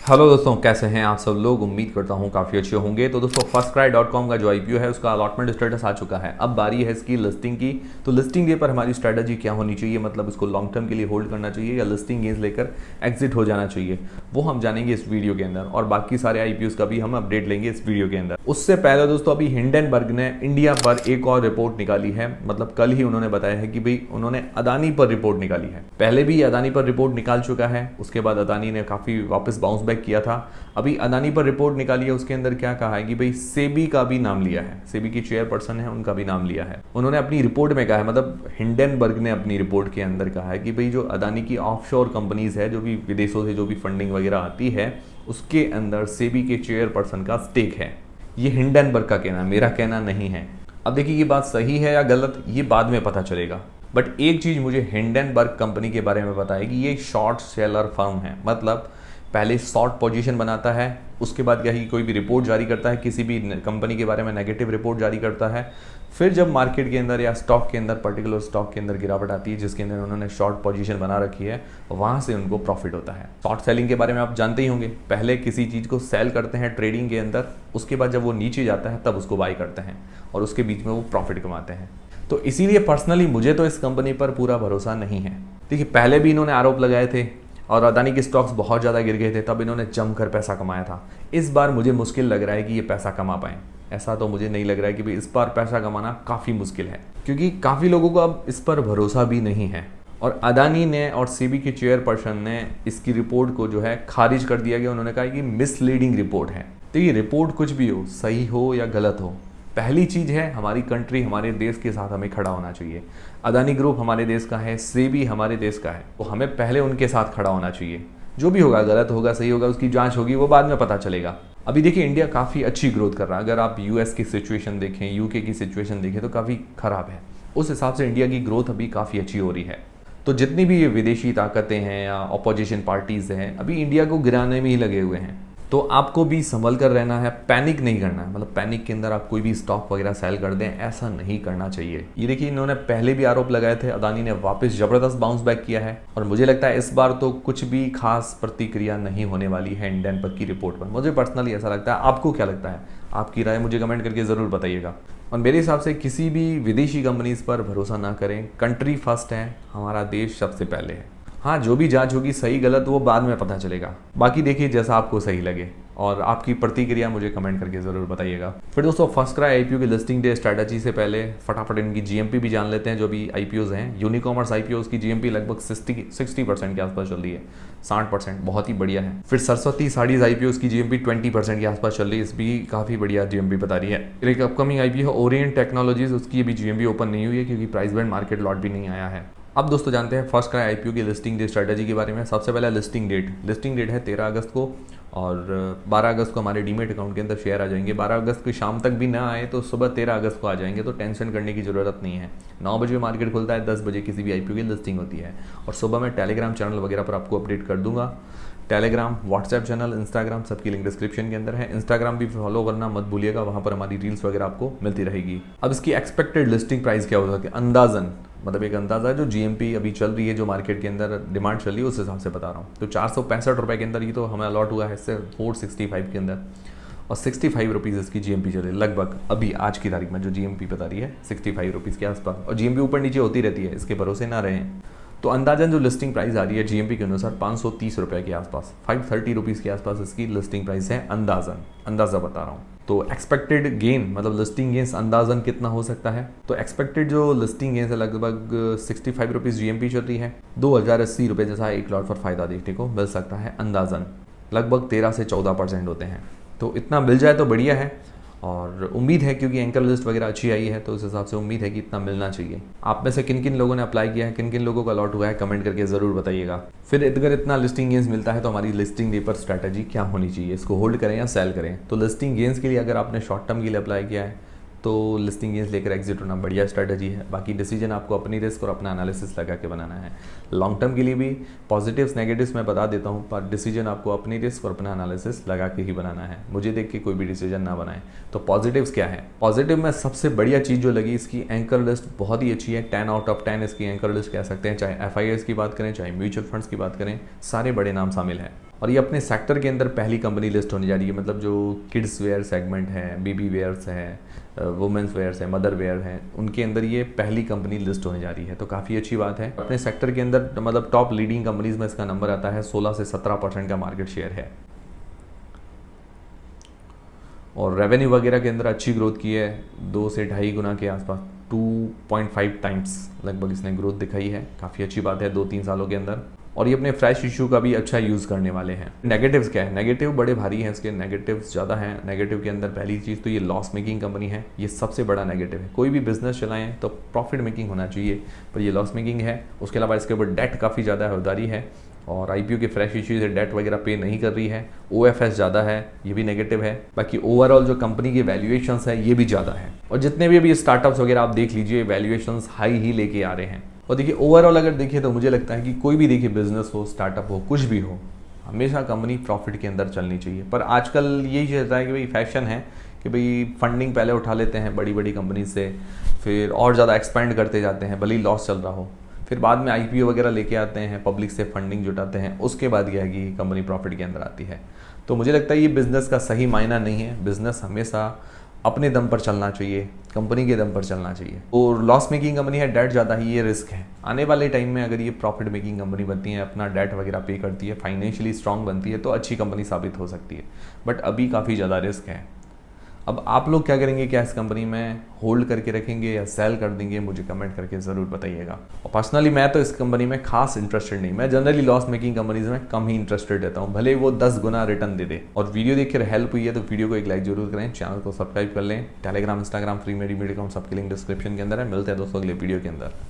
Hello दोस्तों, कैसे हैं आप सब लोग। उम्मीद करता हूं काफ़ी अच्छे होंगे। तो दोस्तों फर्स्टक्राई.com का जो आईपीओ है उसका अलॉटमेंट स्टेटस आ चुका है। अब बारी है इसकी लिस्टिंग की। तो लिस्टिंग डे पर हमारी स्ट्रैटेजी क्या होनी चाहिए, मतलब इसको लॉन्ग टर्म के लिए होल्ड करना चाहिए या लिस्टिंग गेंस लेकर एग्जिट हो जाना चाहिए, वो हम जानेंगे इस वीडियो के अंदर। और बाकी सारे आईपीओ का भी हम अपडेट लेंगे इस वीडियो के अंदर। उससे पहले दोस्तों अभी हिंडनबर्ग ने इंडिया पर एक और रिपोर्ट निकाली है। मतलब कल ही उन्होंने बताया है कि भाई उन्होंने अदानी पर रिपोर्ट निकाली है। पहले भी अदानी पर रिपोर्ट निकाल चुका है, उसके बाद अदानी ने काफ़ी वापस बाउंस बैक किया था। अभी अदानी पर रिपोर्ट निकाली है, उसके अंदर क्या कहा है कि भाई सेबी का भी नाम लिया है, सेबी की चेयरपर्सन है उनका भी नाम लिया है। उन्होंने अपनी रिपोर्ट में कहा है, मतलब हिंडनबर्ग ने अपनी रिपोर्ट के अंदर कहा है कि भाई जो अदानी की ऑफशोर कंपनीज है, जो भी विदेशों से जो भी फंडिंग वगैरह आती है, उसके अंदर सेबी के चेयरपर्सन का स्टेक है। ये हिंडनबर्ग का कहना है, मेरा कहना नहीं है। अब देखिए ये बात सही है या गलत, ये बाद में पता चलेगा। बट एक चीज़ मुझे हिंडनबर्ग कंपनी के बारे में पता है कि ये शॉर्ट सेलर फर्म है। मतलब पहले शॉर्ट पोजीशन बनाता है, उसके बाद क्या है कि कोई भी रिपोर्ट जारी करता है, किसी भी कंपनी के बारे में नेगेटिव रिपोर्ट जारी करता है। फिर जब मार्केट के अंदर या स्टॉक के अंदर, पर्टिकुलर स्टॉक के अंदर गिरावट आती है जिसके अंदर उन्होंने शॉर्ट पोजीशन बना रखी है, वहाँ से उनको प्रॉफिट होता है। शॉर्ट सेलिंग के बारे में आप जानते ही होंगे, पहले किसी चीज़ को सेल करते हैं ट्रेडिंग के अंदर, उसके बाद जब वो नीचे जाता है तब उसको बाई करते हैं और उसके बीच में वो प्रॉफिट कमाते हैं। तो इसीलिए पर्सनली मुझे तो इस कंपनी पर पूरा भरोसा नहीं है। देखिए पहले भी इन्होंने आरोप लगाए थे और अदानी के स्टॉक्स बहुत ज़्यादा गिर गए थे, तब इन्होंने जमकर पैसा कमाया था। इस बार मुझे मुश्किल लग रहा है कि ये पैसा कमा पाएँ। ऐसा तो मुझे नहीं लग रहा है कि भाई इस बार पैसा कमाना काफ़ी मुश्किल है, क्योंकि काफ़ी लोगों को अब इस पर भरोसा भी नहीं है। और अदानी ने और सेबी के चेयरपर्सन ने इसकी रिपोर्ट को जो है खारिज कर दिया गया। उन्होंने कहा कि मिसलीडिंग रिपोर्ट है। तो ये रिपोर्ट कुछ भी हो, सही हो या गलत हो, पहली चीज़ है हमारी कंट्री, हमारे देश के साथ हमें खड़ा होना चाहिए। अदानी ग्रुप हमारे देश का है, सेबी हमारे देश का है, तो हमें पहले उनके साथ खड़ा होना चाहिए। जो भी होगा, गलत होगा सही होगा, उसकी जांच होगी, वो बाद में पता चलेगा। अभी देखिए इंडिया काफ़ी अच्छी ग्रोथ कर रहा है। अगर आप यूएस की सिचुएशन देखें, यूके की सिचुएशन देखें तो काफ़ी ख़राब है। उस हिसाब से इंडिया की ग्रोथ अभी काफ़ी अच्छी हो रही है। तो जितनी भी ये विदेशी ताकतें हैं या अपोजिशन पार्टीज़ हैं, अभी इंडिया को गिराने में ही लगे हुए हैं। तो आपको भी संभल कर रहना है, पैनिक नहीं करना है। मतलब पैनिक के अंदर आप कोई भी स्टॉक वगैरह सेल कर दें, ऐसा नहीं करना चाहिए। ये देखिए इन्होंने पहले भी आरोप लगाए थे, अदानी ने वापस ज़बरदस्त बाउंस बैक किया है। और मुझे लगता है इस बार तो कुछ भी खास प्रतिक्रिया नहीं होने वाली है हिंडनबर्ग की रिपोर्ट पर। मुझे पर्सनली ऐसा लगता है। आपको क्या लगता है? आपकी राय मुझे कमेंट करके ज़रूर बताइएगा। और मेरे हिसाब से किसी भी विदेशी कंपनीज पर भरोसा ना करें। कंट्री फर्स्ट है, हमारा देश सबसे पहले है। हाँ, जो भी जांच होगी सही गलत वो बाद में पता चलेगा। बाकी देखिए जैसा आपको सही लगे, और आपकी प्रतिक्रिया मुझे कमेंट करके ज़रूर बताइएगा। फिर दोस्तों फर्स्टक्राई आईपीओ की लिस्टिंग डे स्ट्रैटेजी से पहले फटाफट इनकी जीएमपी भी जान लेते हैं। जो भी आईपीओज हैं, यूनिकॉमर्स आईपीओ की जीएमपी लगभग 60% के आसपास चल रही है, 60%, बहुत ही बढ़िया है। फिर सरस्वती साड़ीज आईपीओ की जीएमपी 20% के आसपास चल रही है, इस भी काफ़ी बढ़िया जीएमपी बता रही है। फिर एक अपकमिंग आईपीओ है ओरिएंट टेक्नोलॉजीज, उसकी अभी जीएमपी ओपन नहीं हुई है क्योंकि प्राइस बैंड मार्केट लॉट भी नहीं आया है। अब दोस्तों जानते हैं फर्स्टक्राई आईपीओ की लिस्टिंग डे स्ट्रैटेजी के बारे में। सबसे पहले लिस्टिंग डेट है 13 अगस्त को, और 12 अगस्त को हमारे डीमेट अकाउंट के अंदर शेयर आ जाएंगे। 12 अगस्त की शाम तक भी ना आए तो सुबह 13 अगस्त को आ जाएंगे, तो टेंशन करने की ज़रूरत नहीं है। 9 बजे मार्केट खुलता है, 10 बजे किसी भी आईपीओ की लिस्टिंग होती है। और सुबह मैं टेलीग्राम चैनल वगैरह पर आपको अपडेट कर दूंगा। टेलीग्राम, व्हाट्सएप चैनल, इंस्टाग्राम, सबकी लिंक डिस्क्रिप्शन के अंदर है। इंस्टाग्राम भी फॉलो करना मत भूलिएगा, वहाँ पर हमारी रील्स वगैरह आपको मिलती रहेगी। अब इसकी एक्सपेक्टेड लिस्टिंग प्राइस क्या हो सकती है, अंदाजन, मतलब एक अंदाज़ा है जो जीएमपी अभी चल रही है, जो मार्केट के अंदर डिमांड चल रही है उस हिसाब से बता रहा हूँ। तो 465 रुपये के अंदर ये तो हमें अलॉट हुआ है, इससे 465 के अंदर, और 65 रुपीज़ इसकी जीएमपी चल रही है लगभग। अभी आज की तारीख में जो जीएमपी बता रही है 65 रुपीज़ के आसपास, और जीएमपी ऊपर नीचे होती रहती है, इसके भरोसे ना रहें। तो अंदाजन जो लिस्टिंग प्राइस आ रही है जीएमपी के अनुसार 530 रुपये के आसपास, 530 रुपीज़ के आसपास इसकी लिस्टिंग प्राइस है। अंदाज़ा बता रहा हूँ। तो एक्सपेक्टेड गेन, मतलब लिस्टिंग गेंस अंदाजन कितना हो सकता है, तो एक्सपेक्टेड जो लिस्टिंग गेंस है लगभग 65 रुपीज़ जीएमपी चल रही है। 2080 रुपये जैसा एक लॉट पर फ़ायदा देखने को मिल सकता है। अंदाजन लगभग 13 से 14% होते हैं। तो इतना मिल जाए तो बढ़िया है, और उम्मीद है क्योंकि एंकर लिस्ट वगैरह अच्छी आई है तो उस हिसाब से उम्मीद है कि इतना मिलना चाहिए। आप में से किन किन लोगों ने अप्लाई किया है, किन किन लोगों का अलॉट हुआ है, कमेंट करके ज़रूर बताइएगा। फिर अगर इतना लिस्टिंग गेंस मिलता है तो हमारी लिस्टिंग डे पर स्ट्रैटेजी क्या होनी चाहिए, इसको होल्ड करें या सेल करें। तो लिस्टिंग गेंस के लिए अगर आपने शॉर्ट टर्म के लिए अप्लाई किया है तो लिस्टिंग गेंस लेकर एग्जिट होना बढ़िया स्ट्रैटेजी है। बाकी डिसीजन आपको अपनी रिस्क और अपना एनालिसिस लगा के बनाना है। लॉन्ग टर्म के लिए भी पॉजिटिव्स नेगेटिव्स मैं बता देता हूँ, पर डिसीजन आपको अपनी रिस्क और अपना एनालिसिस लगा के ही बनाना है। मुझे देख के कोई भी डिसीजन ना बनाए। तो पॉजिटिव्स क्या है? पॉजिटिव में सबसे बढ़िया चीज़ जो लगी, इसकी एंकर लिस्ट बहुत ही अच्छी है। 10 आउट ऑफ 10 इसकी एंकर लिस्ट कह सकते हैं। चाहे FIIs की बात करें, चाहे म्यूचुअल फंड्स की बात करें, सारे बड़े नाम शामिल हैं। और ये अपने सेक्टर के अंदर पहली कंपनी लिस्ट होने जा रही है। मतलब जो किड्स वेयर सेगमेंट है, बेबी वेयर्स हैं, वुमेंस वेयर्स हैं, मदर वेयर हैं, उनके अंदर ये पहली कंपनी लिस्ट होने जा रही है, तो काफ़ी अच्छी बात है। अपने सेक्टर के अंदर मतलब टॉप लीडिंग कंपनीज में इसका नंबर आता है, 16 से 17% का मार्केट शेयर है। और रेवेन्यू वगैरह के अंदर अच्छी ग्रोथ की है, 2 से 2.5 गुना के आसपास, 2.5 टाइम्स लगभग इसने ग्रोथ दिखाई है। काफ़ी अच्छी बात है 2-3 सालों के अंदर। और ये अपने फ्रेश इशू का भी अच्छा यूज़ करने वाले हैं। नेगेटिव्स क्या है? नेगेटिव बड़े भारी हैं, इसके नेगेटिव्स ज़्यादा हैं। नेगेटिव के अंदर पहली चीज़ तो ये लॉस मेकिंग कंपनी है, ये सबसे बड़ा नेगेटिव है। कोई भी बिजनेस चलाएं तो प्रॉफिट मेकिंग होना चाहिए, पर ये लॉस मेकिंग है। उसके अलावा इसके ऊपर डेट काफ़ी ज़्यादा है, उधारी है, और आईपीओ के फ्रेश इश्यू से डेट वगैरह पे नहीं कर रही है। ओएफएस ज़्यादा है, ये भी नेगेटिव है। बाकी ओवरऑल जो कंपनी की वैल्यूएशंस है ये भी ज़्यादा है, और जितने भी अभी स्टार्टअप्स वगैरह आप देख लीजिए, वैल्यूएशंस हाई ही लेके आ रहे हैं। और देखिए ओवरऑल अगर देखिए तो मुझे लगता है कि कोई भी देखिए बिजनेस हो, स्टार्टअप हो, कुछ भी हो, हमेशा कंपनी प्रॉफिट के अंदर चलनी चाहिए। पर आजकल यही चलता है कि भाई फैशन है कि भाई फंडिंग पहले उठा लेते हैं बड़ी बड़ी कंपनी से, फिर और ज़्यादा एक्सपेंड करते जाते हैं भले ही लॉस चल रहा हो, फिर बाद में आईपीओ वगैरह लेके आते हैं, पब्लिक से फंडिंग जुटाते हैं, उसके बाद यह है कि कंपनी प्रॉफिट के अंदर आती है। तो मुझे लगता है ये बिज़नेस का सही मायना नहीं है। बिज़नेस हमेशा अपने दम पर चलना चाहिए, कंपनी के दम पर चलना चाहिए। और लॉस मेकिंग कंपनी है, डेट ज़्यादा ही, ये रिस्क है। आने वाले टाइम में अगर ये प्रॉफिट मेकिंग कंपनी बनती है, अपना डेट वगैरह पे करती है, फाइनेंशियली स्ट्रांग बनती है, तो अच्छी कंपनी साबित हो सकती है। बट अभी काफ़ी ज़्यादा रिस्क है। अब आप लोग क्या करेंगे? क्या इस कंपनी में होल्ड करके रखेंगे या सेल कर देंगे? मुझे कमेंट करके ज़रूर बताइएगा। और पर्सनली मैं तो इस कंपनी में खास इंटरेस्टेड नहीं, मैं जनरली लॉस मेकिंग कंपनीज में कम ही इंटरेस्टेड रहता हूँ, भले वो 10 गुना रिटर्न दे दे। और वीडियो देखकर हेल्प हुई है तो वीडियो को एक लाइक जरूर करें, चैनल को सब्सक्राइब कर लें। टेलीग्राम, इंस्टाग्राम, फ्री में डी.com सबके लिंक डिस्क्रिप्शन के अंदर है। मिलते हैं दोस्तों अगले वीडियो के अंदर।